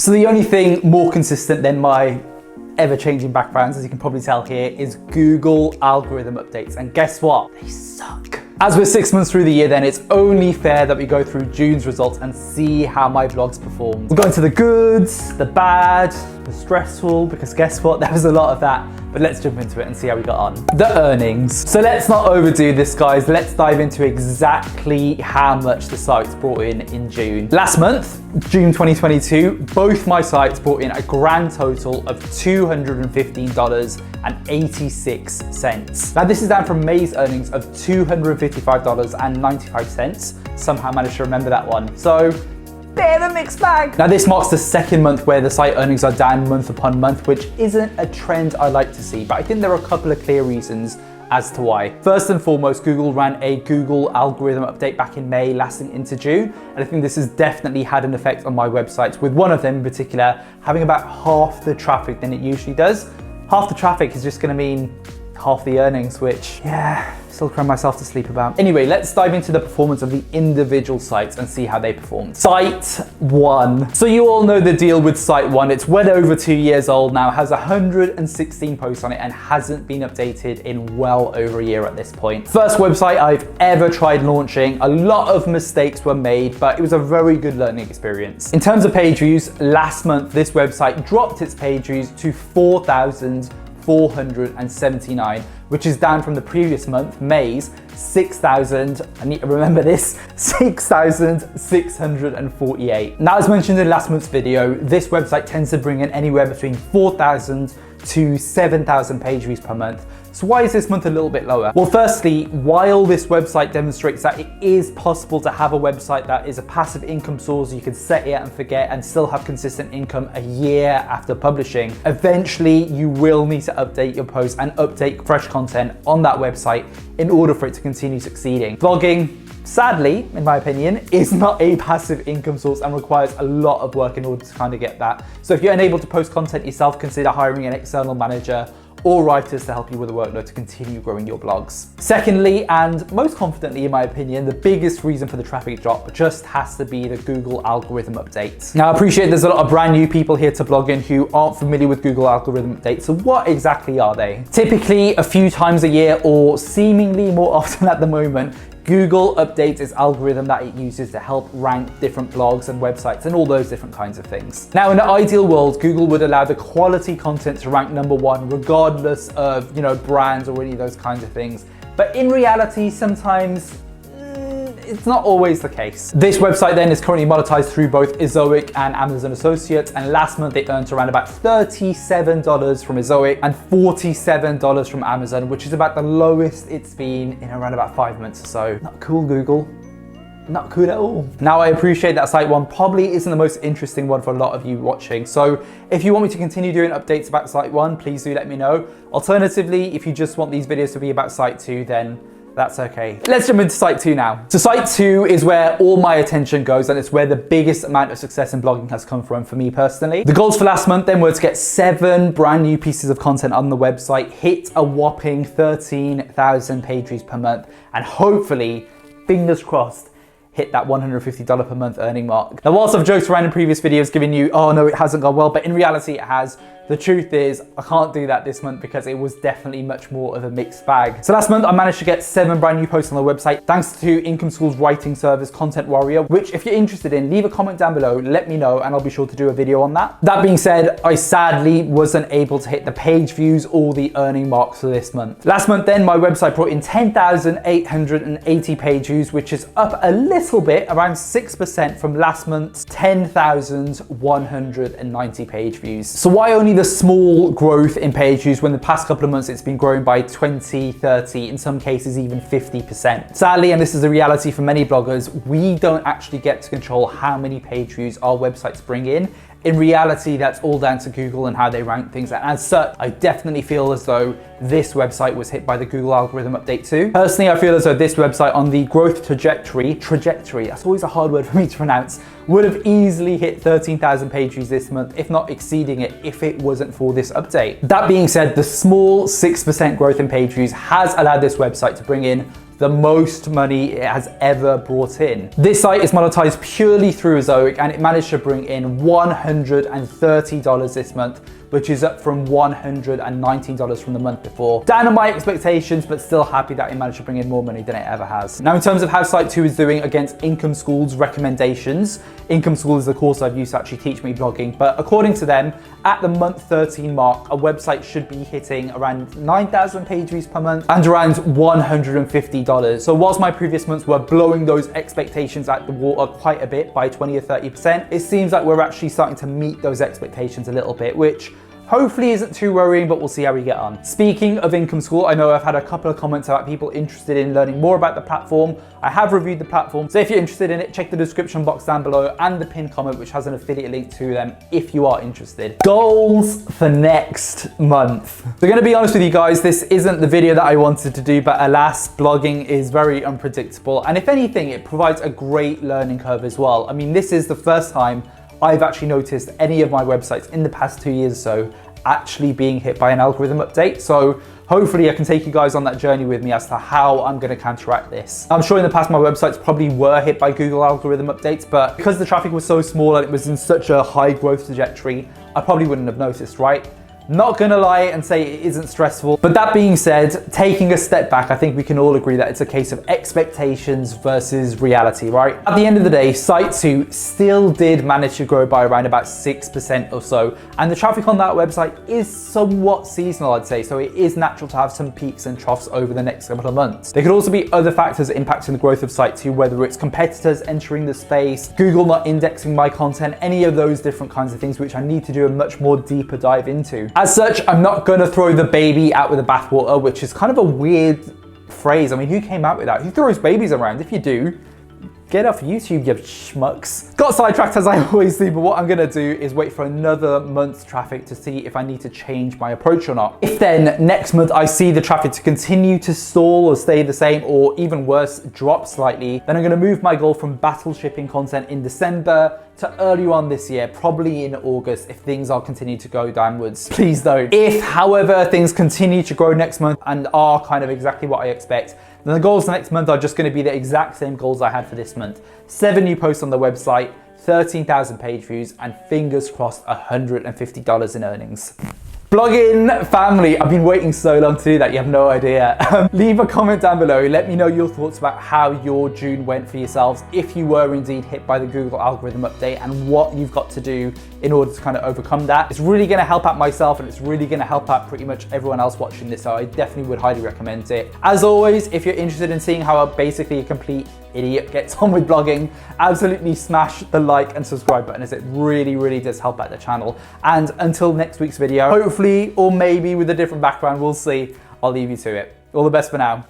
So the only thing more consistent than my ever-changing backgrounds, as you can probably tell here, is Google algorithm updates. And guess what? They suck. As we're 6 months through the year then, it's only fair that we go through June's results and see how my blogs performed. We'll go into the goods, the bad, the stressful, because guess what? There was a lot of that. But let's jump into it and see how we got on. The earnings. So let's not overdo this, guys. Let's dive into exactly how much the sites brought in June. Last month, June 2022, both my sites brought in a grand total of $215.86. Now this is down from May's earnings of $255.95. Somehow managed to remember that one. So, bit of a mixed bag. Now this marks the second month where the site earnings are down month upon month, which isn't a trend I like to see, but I think there are a couple of clear reasons as to why. First and foremost, Google ran a Google algorithm update back in May lasting into June, and I think this has definitely had an effect on my websites, with one of them in particular having about half the traffic than it usually does. Half the traffic is just gonna mean half the earnings, which, yeah, still crying myself to sleep about. Anyway, let's dive into the performance of the individual sites and see how they performed. Site 1. So you all know the deal with Site 1. It's well over 2 years old now, has 116 posts on it, and hasn't been updated in well over a year at this point. First website I've ever tried launching. A lot of mistakes were made, but it was a very good learning experience. In terms of page views, last month this website dropped its page views to 4,479, which is down from the previous month, May's, 6,000, I need to remember this, 6,648. Now, as mentioned in last month's video, this website tends to bring in anywhere between 4,000 to 7,000 page views per month. So why is this month a little bit lower? Well, firstly, while this website demonstrates that it is possible to have a website that is a passive income source, you can set it and forget and still have consistent income a year after publishing, eventually you will need to update your posts and update fresh content on that website in order for it to continue succeeding. Blogging, sadly, in my opinion, is not a passive income source and requires a lot of work in order to kind of get that. So if you're unable to post content yourself, consider hiring an external manager or writers to help you with the workload to continue growing your blogs. Secondly, and most confidently in my opinion, the biggest reason for the traffic drop just has to be the Google algorithm updates. Now I appreciate there's a lot of brand new people here to blogging who aren't familiar with Google algorithm updates, so what exactly are they? Typically a few times a year, or seemingly more often at the moment, Google updates its algorithm that it uses to help rank different blogs and websites and all those different kinds of things. Now, in the ideal world, Google would allow the quality content to rank #1 regardless of, brands or any of those kinds of things. But in reality, sometimes it's not always the case. This website then is currently monetized through both Ezoic and Amazon Associates, and last month they earned around about $37 from Ezoic and $47 from Amazon, which is about the lowest it's been in around about 5 months or so. Not cool, Google. Not cool at all. Now I appreciate that Site 1 probably isn't the most interesting one for a lot of you watching, so if you want me to continue doing updates about Site 1, please do let me know. Alternatively, if you just want these videos to be about Site 2, then that's okay. Let's jump into Site 2 now. So Site 2 is where all my attention goes, and it's where the biggest amount of success in blogging has come from for me personally. The goals for last month then were to get 7 brand new pieces of content on the website, hit a whopping 13,000 page views per month, and hopefully, fingers crossed, hit that $150 per month earning mark. Now, whilst I've joked around in previous videos giving you, oh no, it hasn't gone well, but in reality it has. The truth is, I can't do that this month because it was definitely much more of a mixed bag. So last month, I managed to get 7 brand new posts on the website thanks to Income School's writing service, Content Warrior, which if you're interested in, leave a comment down below, let me know, and I'll be sure to do a video on that. That being said, I sadly wasn't able to hit the page views or the earning marks for this month. Last month then, my website brought in 10,880 page views, which is up a little bit, around 6% from last month's 10,190 page views. So why only the small growth in page views when the past couple of months it's been growing by 20, 30, in some cases even 50%. Sadly, and this is a reality for many bloggers, we don't actually get to control how many page views our websites bring in. In reality, that's all down to Google and how they rank things. And as such, I definitely feel as though this website was hit by the Google algorithm update too. Personally, I feel as though this website on the growth trajectory, that's always a hard word for me to pronounce, would have easily hit 13,000 page views this month, if not exceeding it, if it wasn't for this update. That being said, the small 6% growth in page views has allowed this website to bring in the most money it has ever brought in. This site is monetized purely through Ezoic, and it managed to bring in $130 this month, which is up from $119 from the month before. Down on my expectations, but still happy that it managed to bring in more money than it ever has. Now, in terms of how Site 2 is doing against Income School's recommendations, Income School is the course I've used to actually teach me blogging, but according to them, at the month 13 mark, a website should be hitting around 9,000 page views per month and around $150. So whilst my previous months were blowing those expectations out the water quite a bit by 20 or 30%, it seems like we're actually starting to meet those expectations a little bit, which hopefully isn't too worrying, but we'll see how we get on. Speaking of Income School, I know I've had a couple of comments about people interested in learning more about the platform. I have reviewed the platform, so if you're interested in it, check the description box down below and the pinned comment, which has an affiliate link to them if you are interested. Goals for next month. So gonna be honest with you guys, this isn't the video that I wanted to do, but alas, blogging is very unpredictable. And if anything, it provides a great learning curve as well. I mean, this is the first time I've actually noticed any of my websites in the past 2 years or so actually being hit by an algorithm update. So hopefully I can take you guys on that journey with me as to how I'm going to counteract this. I'm sure in the past my websites probably were hit by Google algorithm updates, but because the traffic was so small and it was in such a high growth trajectory, I probably wouldn't have noticed, right? Not gonna lie and say it isn't stressful, but that being said, taking a step back, I think we can all agree that it's a case of expectations versus reality, right? At the end of the day, Site 2 still did manage to grow by around about 6% or so, and the traffic on that website is somewhat seasonal, I'd say, so it is natural to have some peaks and troughs over the next couple of months. There could also be other factors impacting the growth of Site 2, whether it's competitors entering the space, Google not indexing my content, any of those different kinds of things, which I need to do a much more deeper dive into. As such, I'm not gonna throw the baby out with the bathwater, which is kind of a weird phrase. I mean, who came out with that? Who throws babies around? If you do, get off YouTube, you schmucks. Got sidetracked as I always do, but what I'm gonna do is wait for another month's traffic to see if I need to change my approach or not. If then next month I see the traffic to continue to stall or stay the same, or even worse, drop slightly, then I'm gonna move my goal from battle shipping content in December to earlier on this year, probably in August, if things are continuing to go downwards. Please don't. If, however, things continue to grow next month and are kind of exactly what I expect, then the goals next month are just going to be the exact same goals I had for this month. 7 new posts on the website, 13,000 page views, and fingers crossed $150 in earnings. Blogging family, I've been waiting so long to do that, you have no idea. Leave a comment down below, let me know your thoughts about how your June went for yourselves, if you were indeed hit by the Google algorithm update, and what you've got to do in order to kind of overcome that. It's really gonna help out myself, and it's really gonna help out pretty much everyone else watching this, so I definitely would highly recommend it. As always, if you're interested in seeing how basically a complete idiot gets on with blogging, absolutely smash the like and subscribe button, as it really, really does help out the channel. And until next week's video, hopefully, or maybe with a different background, we'll see, I'll leave you to it. All the best for now.